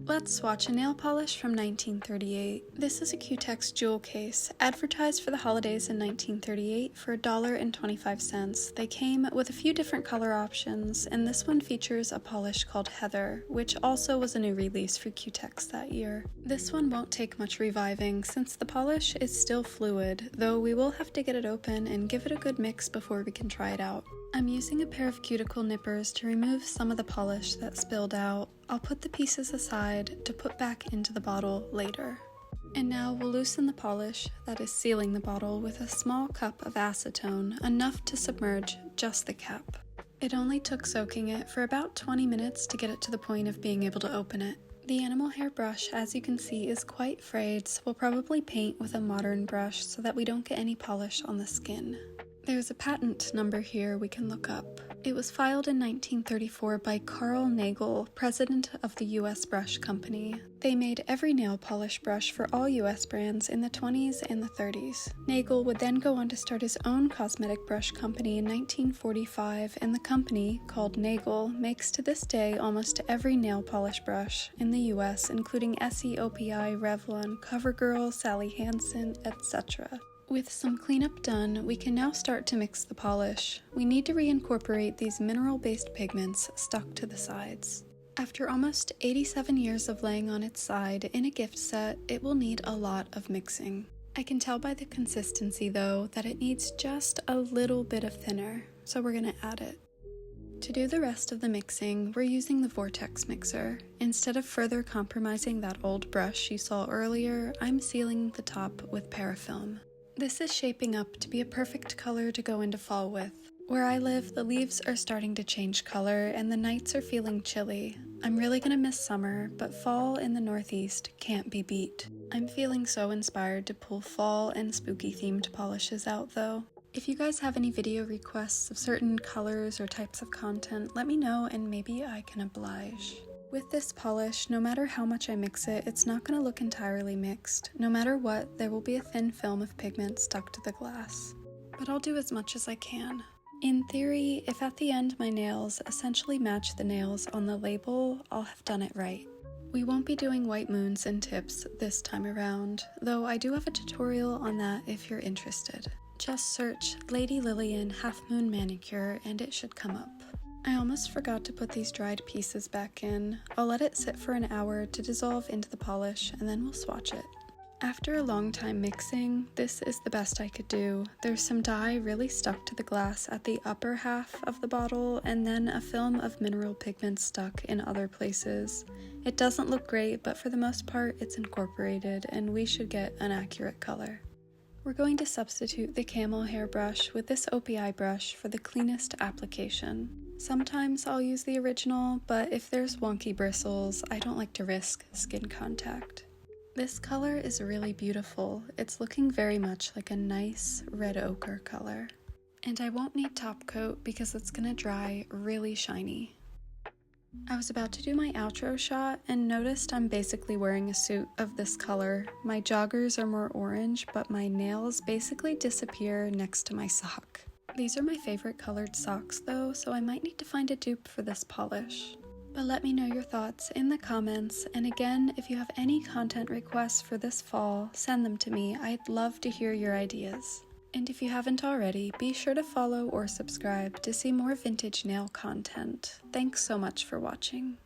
Let's swatch a nail polish from 1938. This is a Cutex jewel case, advertised for the holidays in 1938 for $1.25. They came with a few different color options, and this one features a polish called Heather, which also was a new release for Cutex that year. This one won't take much reviving since the polish is still fluid, though we will have to get it open and give it a good mix before we can try it out. I'm using a pair of cuticle nippers to remove some of the polish that spilled out. I'll put the pieces aside to put back into the bottle later. And now we'll loosen the polish that is sealing the bottle with a small cup of acetone, enough to submerge just the cap. It only took soaking it for about 20 minutes to get it to the point of being able to open it. The animal hair brush, as you can see, is quite frayed, so we'll probably paint with a modern brush so that we don't get any polish on the skin. There's a patent number here we can look up. It was filed in 1934 by Carl Nagel, president of the U.S. Brush Company. They made every nail polish brush for all U.S. brands in the 20s and the 30s. Nagel would then go on to start his own cosmetic brush company in 1945, and the company, called Nagel, makes to this day almost every nail polish brush in the U.S., including SEOPI, Revlon, CoverGirl, Sally Hansen, etc. With some cleanup done, we can now start to mix the polish. We need to reincorporate these mineral-based pigments stuck to the sides. After almost 87 years of laying on its side in a gift set, it will need a lot of mixing. I can tell by the consistency though that it needs just a little bit of thinner, so we're gonna add it. To do the rest of the mixing, we're using the Vortex mixer. Instead of further compromising that old brush you saw earlier, I'm sealing the top with parafilm. This is shaping up to be a perfect color to go into fall with. Where I live, the leaves are starting to change color and the nights are feeling chilly. I'm really gonna miss summer, but fall in the Northeast can't be beat. I'm feeling so inspired to pull fall and spooky themed polishes out though. If you guys have any video requests of certain colors or types of content, let me know and maybe I can oblige. With this polish, no matter how much I mix it, it's not going to look entirely mixed. No matter what, there will be a thin film of pigment stuck to the glass. But I'll do as much as I can. In theory, if at the end my nails essentially match the nails on the label, I'll have done it right. We won't be doing white moons and tips this time around, though I do have a tutorial on that if you're interested. Just search Lady Lillian Half Moon Manicure and it should come up. I almost forgot to put these dried pieces back in. I'll let it sit for an hour to dissolve into the polish and then we'll swatch it. After a long time mixing, this is the best I could do. There's some dye really stuck to the glass at the upper half of the bottle and then a film of mineral pigment stuck in other places. It doesn't look great, but for the most part it's incorporated and we should get an accurate color. We're going to substitute the camel hair brush with this OPI brush for the cleanest application. Sometimes I'll use the original, but if there's wonky bristles, I don't like to risk skin contact. This color is really beautiful. It's looking very much like a nice red ochre color. And I won't need top coat because it's gonna dry really shiny. I was about to do my outro shot and noticed I'm basically wearing a suit of this color. My joggers are more orange, but my nails basically disappear next to my sock. These are my favorite colored socks though, so I might need to find a dupe for this polish. But let me know your thoughts in the comments, and again, if you have any content requests for this fall, send them to me. I'd love to hear your ideas. And if you haven't already, be sure to follow or subscribe to see more vintage nail content. Thanks so much for watching.